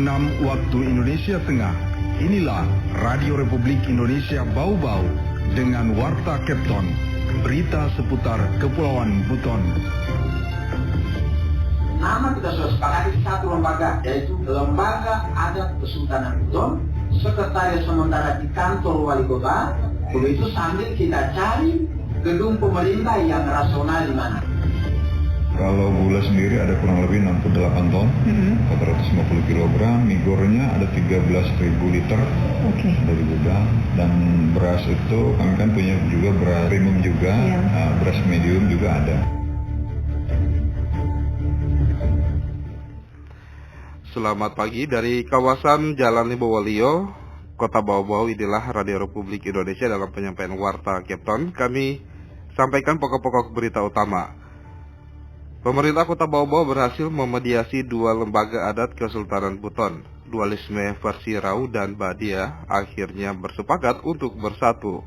6 waktu Indonesia Tengah. Inilah Radio Republik Indonesia Bau-Bau dengan Warta Kepton, berita seputar Kepulauan Buton. Nama kita sudah sepakati satu lembaga, yaitu Lembaga Adat Kesultanan Buton, Sekretaris Sementara di Kantor Wali Kota. Begitu sambil kita cari gedung pemerintah yang rasional di mana. Kalau gula sendiri ada kurang lebih 68 ton, 450 kg, migornya ada 13.000 liter dari gudang, dan beras itu kami kan punya juga beras premium juga, beras medium juga ada. Selamat pagi dari kawasan Jalan Libowolio, Kota Bau-Bau. Inilah Radio Republik Indonesia dalam penyampaian Warta Kepton. Kami sampaikan pokok-pokok berita utama. Pemerintah Kota Bau-Bau berhasil memediasi dua lembaga adat Kesultanan Buton. Dualisme versi Rau dan Badia akhirnya bersepakat untuk bersatu.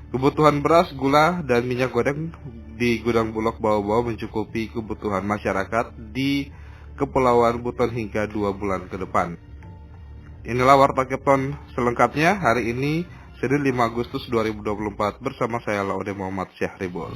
Kebutuhan beras, gula, dan minyak goreng di gudang Bulog Bau-Bau mencukupi kebutuhan masyarakat di Kepulauan Buton hingga 2 bulan ke depan. Inilah Warta Kepton selengkapnya hari ini, Senin 5 Agustus 2024 bersama saya Laude Muhammad Syahribul.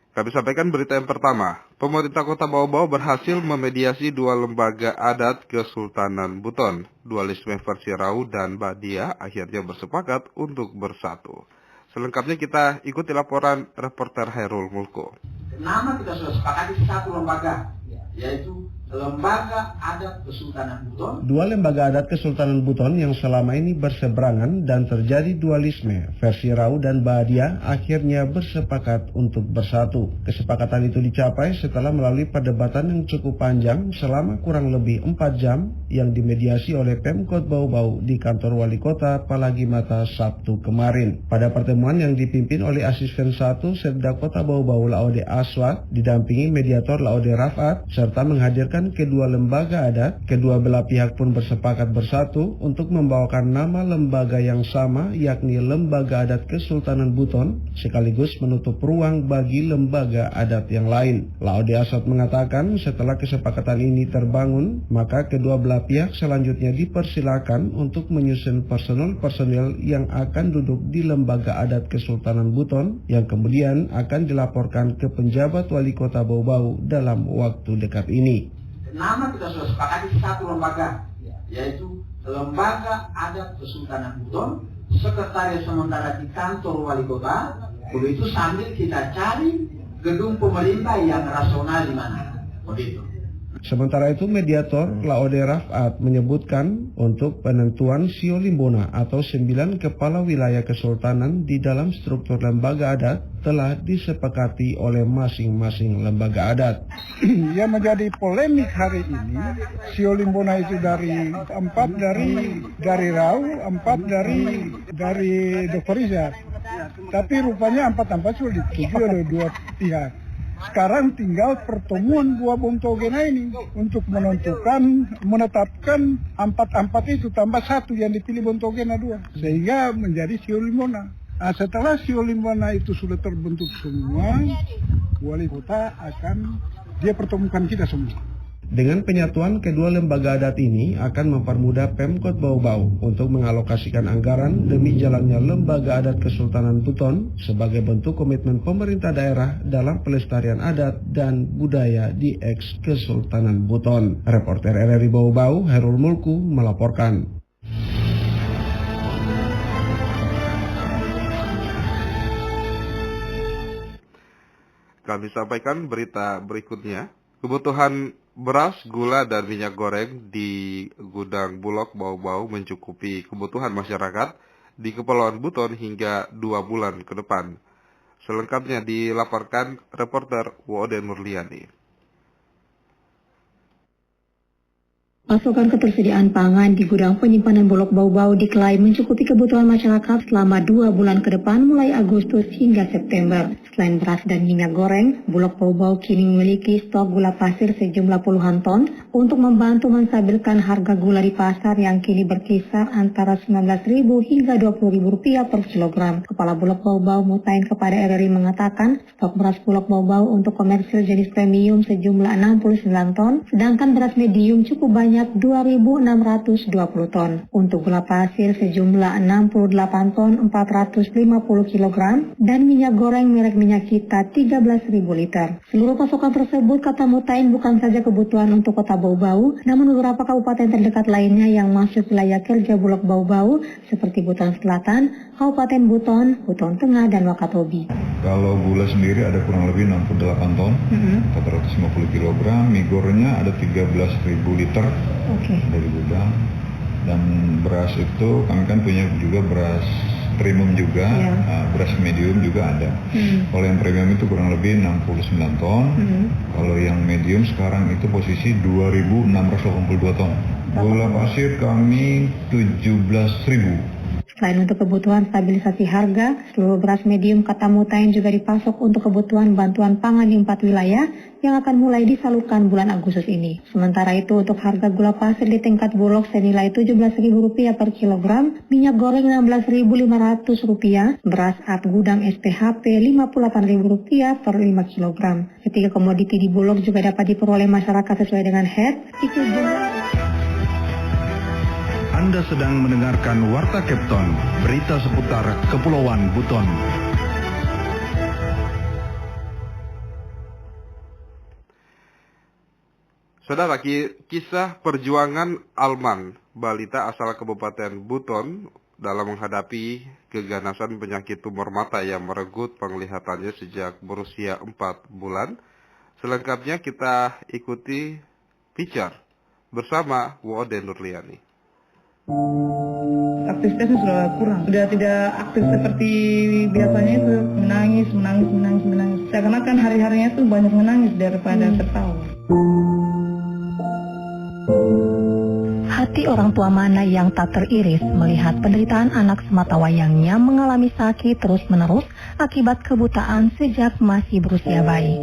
Kami sampaikan berita yang pertama. Pemerintah Kota Bau-Bau berhasil memediasi dua lembaga adat Kesultanan Buton. Dualisme versi Rau dan Badia akhirnya bersepakat untuk bersatu. Selengkapnya kita ikuti laporan reporter Hairul Mulko. Nama kita sudah sepakati satu lembaga, yaitu Lembaga Adat Kesultanan Buton. Dua lembaga adat Kesultanan Buton yang selama ini berseberangan dan terjadi dualisme versi Rau dan Badia akhirnya bersepakat untuk bersatu. Kesepakatan itu dicapai setelah melalui perdebatan yang cukup panjang selama kurang lebih 4 jam yang dimediasi oleh Pemkot Bau-Bau di kantor Wali Kota Palagimata Sabtu kemarin. Pada pertemuan yang dipimpin oleh Asisten 1 Setda Kota Bau-Bau Laude Aswad didampingi mediator Laude Rafat serta menghadirkan kedua lembaga adat, kedua belah pihak pun bersepakat bersatu untuk membawakan nama lembaga yang sama, yakni Lembaga Adat Kesultanan Buton, sekaligus menutup ruang bagi lembaga adat yang lain. Laude Aswad mengatakan setelah kesepakatan ini terbangun, maka kedua belah pihak selanjutnya dipersilakan untuk menyusun personel yang akan duduk di Lembaga Adat Kesultanan Buton, yang kemudian akan dilaporkan ke penjabat Wali Kota Bau-Bau dalam waktu dekat ini. Nama kita sudah sepakati satu lembaga, yaitu Lembaga Adat Kesultanan Buton, Sekretaris Sementara di Kantor Wali Kota. Begitu sambil kita cari gedung pemerintah yang rasional di mana. Begitu. Sementara itu mediator Laude Rafat menyebutkan untuk penentuan Sio Limbona atau 9 kepala wilayah kesultanan di dalam struktur lembaga adat telah disepakati oleh masing-masing lembaga adat. Yang menjadi polemik hari ini, Sio Limbona itu dari 4 dari Rau, 4 dari Dr. Rizal. Tapi rupanya 4 sudah disetujui oleh dua pihak. Sekarang tinggal pertemuan dua Bontogena ini untuk menetapkan 4 itu tambah 1 yang dipilih Bontogena 2, sehingga menjadi Sio Limbona. Nah, setelah Sio Limbona itu sudah terbentuk semua, Wali Kota akan dia pertemukan kita semua. Dengan penyatuan kedua lembaga adat ini akan mempermudah Pemkot Bau-Bau untuk mengalokasikan anggaran demi jalannya Lembaga Adat Kesultanan Buton sebagai bentuk komitmen pemerintah daerah dalam pelestarian adat dan budaya di eks-Kesultanan Buton. Reporter RRI Bau-Bau, Hairul Mulku melaporkan. Kami sampaikan berita berikutnya. Kebutuhan beras, gula, dan minyak goreng di gudang Bulog Bau-Bau mencukupi kebutuhan masyarakat di Kepulauan Buton hingga 2 bulan ke depan. Selengkapnya dilaporkan reporter Wode Nurliani. Pasokan ketersediaan pangan di gudang penyimpanan Bulog Bau-Bau diklaim mencukupi kebutuhan masyarakat selama 2 bulan ke depan mulai Agustus hingga September. Selain beras dan minyak goreng, Bulog Bau-Bau kini memiliki stok gula pasir sejumlah puluhan ton untuk membantu menstabilkan harga gula di pasar yang kini berkisar antara Rp19.000 hingga Rp20.000 per kilogram. Kepala Bulog Bau-Bau Mutain kepada RRI mengatakan stok beras Bulog Bau-Bau untuk komersil jenis premium sejumlah 69 ton, sedangkan beras medium cukup banyak 2.620 ton. Untuk gula pasir sejumlah 68 ton 450 kg dan minyak goreng merek minyak kita 13.000 liter. Seluruh pasokan tersebut kata Mutain bukan saja kebutuhan untuk kota Bau-Bau, namun beberapa kabupaten terdekat lainnya yang masuk wilayah kerja Bulog Bau-Bau seperti Buton Selatan, Kabupaten Buton, Buton Tengah, dan Wakatobi. Kalau gula sendiri ada kurang lebih 68 ton, 450 kg, migornya ada 13.000 liter dari gudang. Dan beras itu kami kan punya juga beras premium juga, beras medium juga ada. Kalau yang premium itu kurang lebih 69 ton, kalau yang medium sekarang itu posisi 2.682 ton. Gula pasir kami 17.000. Selain untuk kebutuhan stabilisasi harga, seluruh beras medium kata Mutain juga dipasok untuk kebutuhan bantuan pangan di 4 wilayah yang akan mulai disalurkan bulan Agustus ini. Sementara itu untuk harga gula pasir di tingkat Bulog senilai Rp17.000 per kilogram, minyak goreng Rp16.500, beras ap gudang SPHP Rp58.000 per 5 kilogram. Ketiga komoditi di Bulog juga dapat diperoleh masyarakat sesuai dengan HED. Itu Anda sedang mendengarkan Warta Kepton, berita seputar Kepulauan Buton. Saudara, kisah perjuangan Alman, balita asal Kabupaten Buton, dalam menghadapi keganasan penyakit tumor mata yang merenggut penglihatannya sejak berusia 4 bulan. Selengkapnya kita ikuti feature bersama Wode Nurliani. Aktivitasnya sudah kurang, sudah tidak aktif seperti biasanya, itu menangis. Seakan-akan hari-harinya itu banyak menangis daripada tertawa. Hati orang tua mana yang tak teriris melihat penderitaan anak sematawayangnya mengalami sakit terus-menerus akibat kebutaan sejak masih berusia bayi.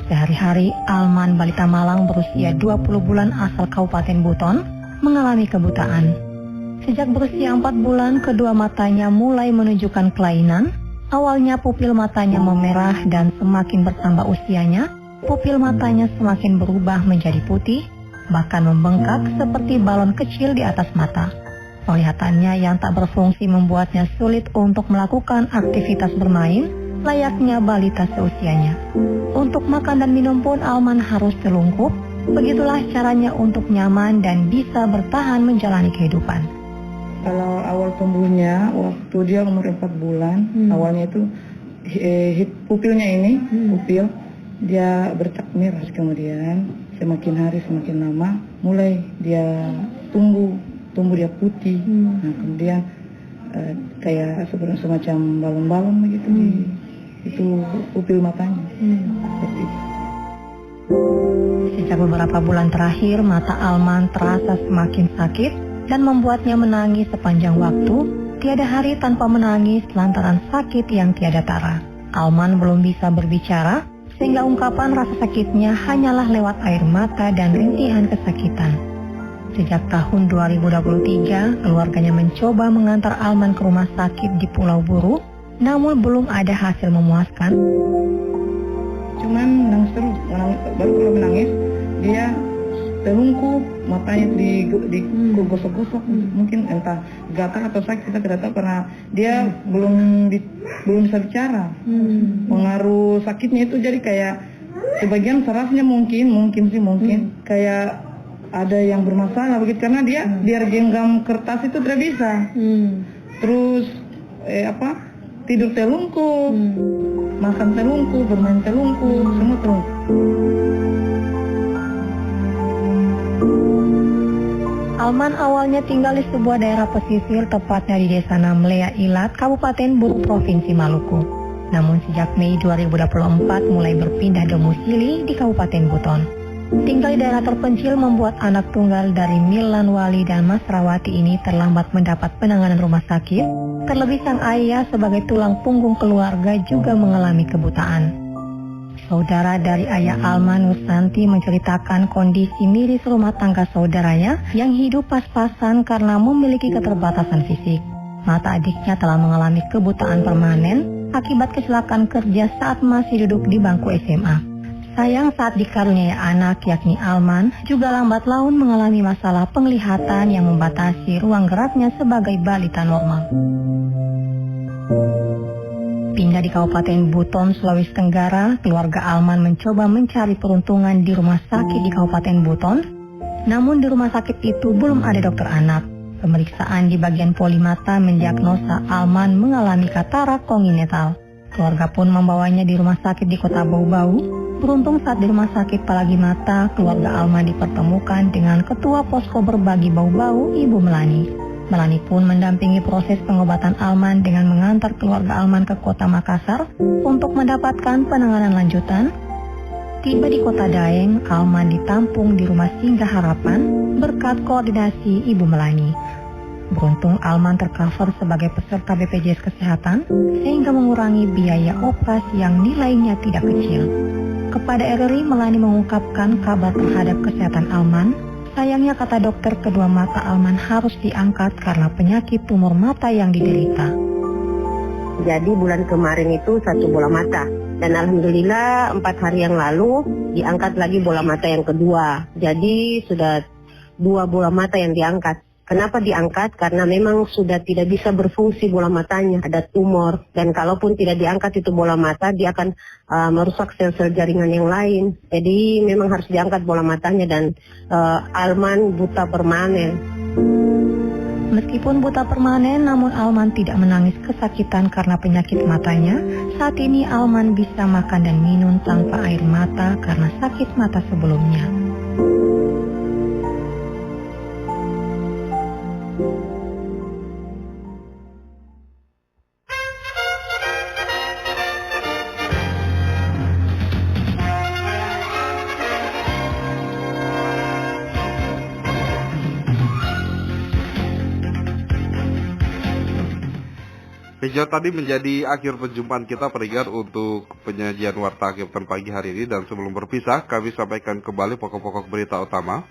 Sehari-hari, Alman balita Malang berusia 20 bulan asal Kabupaten Buton mengalami kebutaan. Sejak berusia 4 bulan, kedua matanya mulai menunjukkan kelainan. Awalnya pupil matanya memerah dan semakin bertambah usianya, pupil matanya semakin berubah menjadi putih, bahkan membengkak seperti balon kecil di atas mata. Penglihatannya yang tak berfungsi membuatnya sulit untuk melakukan aktivitas bermain layaknya balita seusianya. Untuk makan dan minum pun Alman harus telungkup. Begitulah caranya untuk nyaman dan bisa bertahan menjalani kehidupan. Kalau awal tumbuhnya, waktu dia umur 4 bulan, awalnya itu pupilnya ini, pupil, dia bercak merah. Kemudian semakin hari semakin lama, mulai dia tumbuh dia putih. Nah, kemudian kayak semacam balon-balon begitu, itu pupil matanya. Seperti itu. Sejak beberapa bulan terakhir, mata Alman terasa semakin sakit dan membuatnya menangis sepanjang waktu, tiada hari tanpa menangis lantaran sakit yang tiada tara. Alman belum bisa berbicara, sehingga ungkapan rasa sakitnya hanyalah lewat air mata dan rintihan kesakitan. Sejak tahun 2023, keluarganya mencoba mengantar Alman ke rumah sakit di Pulau Buru, namun belum ada hasil memuaskan. Cuman menangis terus, baru kalau menangis, dia terungkup, matanya digosok-gosok, mungkin entah gatal atau sakit, kita tidak tahu karena dia belum bisa bicara. Pengaruh sakitnya itu jadi kayak sebagian sarafnya mungkin kayak ada yang bermasalah begitu, karena dia biar genggam kertas itu tidak bisa. Terus tidur telungkup, makan telungkup, bermain telungkup, semua telungkup. Alman awalnya tinggal di sebuah daerah pesisir, tepatnya di Desa Namlea Ilat, Kabupaten Buru, Provinsi Maluku. Namun sejak Mei 2024 mulai berpindah domisili di Kabupaten Buton. Tinggal di daerah terpencil membuat anak tunggal dari Milan Wali dan Mas Rawati ini terlambat mendapat penanganan rumah sakit. Terlebih sang ayah sebagai tulang punggung keluarga juga mengalami kebutaan. Saudara dari ayah Alma, Nusanti, menceritakan kondisi miris rumah tangga saudaranya yang hidup pas-pasan karena memiliki keterbatasan fisik. Mata adiknya telah mengalami kebutaan permanen akibat kecelakaan kerja saat masih duduk di bangku SMA. Sayang saat dikaruniai anak yakni Alman juga lambat laun mengalami masalah penglihatan yang membatasi ruang geraknya sebagai balita normal. Pindah di Kabupaten Buton, Sulawesi Tenggara, keluarga Alman mencoba mencari peruntungan di rumah sakit di Kabupaten Buton. Namun di rumah sakit itu belum ada dokter anak. Pemeriksaan di bagian poli mata mendiagnosa Alman mengalami katarak kongenital. Keluarga pun membawanya di rumah sakit di kota Bau-Bau. Beruntung saat di rumah sakit Palagi Mata, keluarga Alman dipertemukan dengan Ketua Posko Berbagi Bau-Bau, Ibu Melani. Melani pun mendampingi proses pengobatan Alman dengan mengantar keluarga Alman ke kota Makassar untuk mendapatkan penanganan lanjutan. Tiba di kota Daeng, Alman ditampung di rumah Singgah Harapan berkat koordinasi Ibu Melani. Beruntung Alman tercover sebagai peserta BPJS Kesehatan sehingga mengurangi biaya operasi yang nilainya tidak kecil. Kepada RRI, Melani mengungkapkan kabar terhadap kesehatan Alman. Sayangnya kata dokter, kedua mata Alman harus diangkat karena penyakit tumor mata yang diderita. Jadi bulan kemarin itu 1 bola mata. Dan alhamdulillah 4 hari yang lalu diangkat lagi bola mata yang kedua. Jadi sudah 2 bola mata yang diangkat. Kenapa diangkat? Karena memang sudah tidak bisa berfungsi bola matanya, ada tumor. Dan kalaupun tidak diangkat itu bola mata, dia akan merusak sel-sel jaringan yang lain. Jadi memang harus diangkat bola matanya dan Alman buta permanen. Meskipun buta permanen, namun Alman tidak menangis kesakitan karena penyakit matanya. Saat ini Alman bisa makan dan minum tanpa air mata karena sakit mata sebelumnya. Sejauh tadi menjadi akhir perjumpaan kita pendengar untuk penyajian Warta Kapten pagi hari ini, dan sebelum berpisah kami sampaikan kembali pokok-pokok berita utama.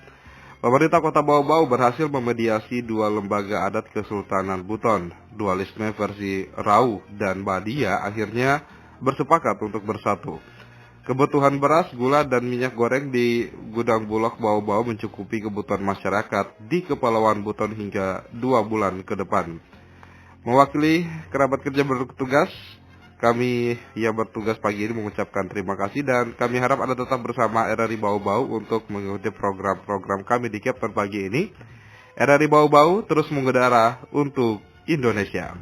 Pemerintah Kota Bau-Bau berhasil memediasi 2 lembaga adat Kesultanan Buton. Dualisme versi Rau dan Badia akhirnya bersepakat untuk bersatu. Kebutuhan beras, gula, dan minyak goreng di gudang Bulog Bau-Bau mencukupi kebutuhan masyarakat di Kepulauan Buton hingga 2 bulan ke depan. Mewakili kerabat kerja bertugas, kami yang bertugas pagi ini mengucapkan terima kasih dan kami harap Anda tetap bersama RRI Bau-Bau untuk mengikuti program-program kami di Kapten pagi ini. RRI Bau-Bau terus mengudara untuk Indonesia.